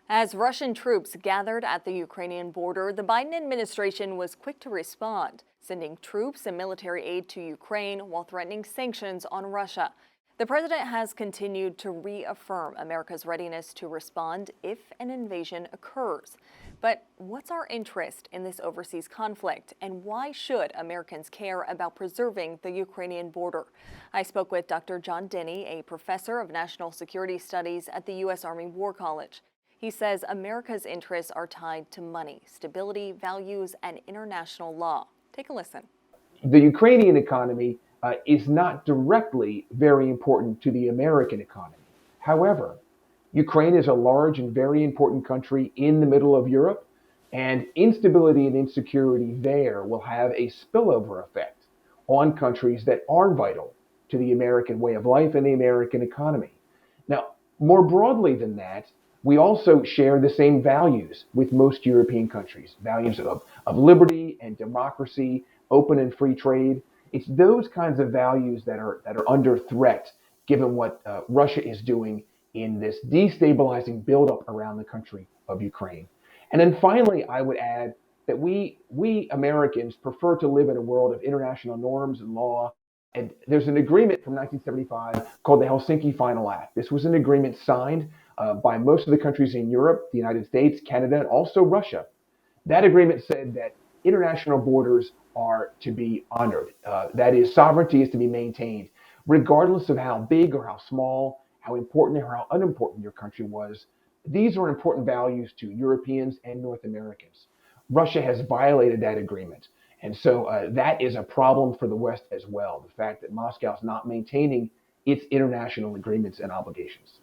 As Russian troops gathered at the Ukrainian border, the Biden administration was quick to respond, sending troops and military aid to Ukraine while threatening sanctions on Russia. The president has continued to reaffirm America's readiness to respond if an invasion occurs. But what's our interest in this overseas conflict, and why should Americans care about preserving the Ukrainian border? I spoke with Dr. John Denny, a professor of national security studies at the U.S. Army War College. He says America's interests are tied to money, stability, values, and international law. Take a listen. The Ukrainian economy is not directly very important to the American economy. However, Ukraine is a large and very important country in the middle of Europe, and instability and insecurity there will have a spillover effect on countries that are vital to the American way of life and the American economy. Now, more broadly than that, we also share the same values with most European countries, values of liberty and democracy, open and free trade. It's those kinds of values that are under threat, given what Russia is doing in this destabilizing buildup around the country of Ukraine. And then finally, I would add that we Americans prefer to live in a world of international norms and law. And there's an agreement from 1975 called the Helsinki Final Act. This was an agreement signed by most of the countries in Europe, the United States, Canada, and also Russia. That agreement said that international borders are to be honored. That is, sovereignty is to be maintained, regardless of how big or how small, how important or how unimportant your country was. These are important values to Europeans and North Americans. Russia has violated that agreement. And so that is a problem for the West as well, the fact that Moscow is not maintaining its international agreements and obligations.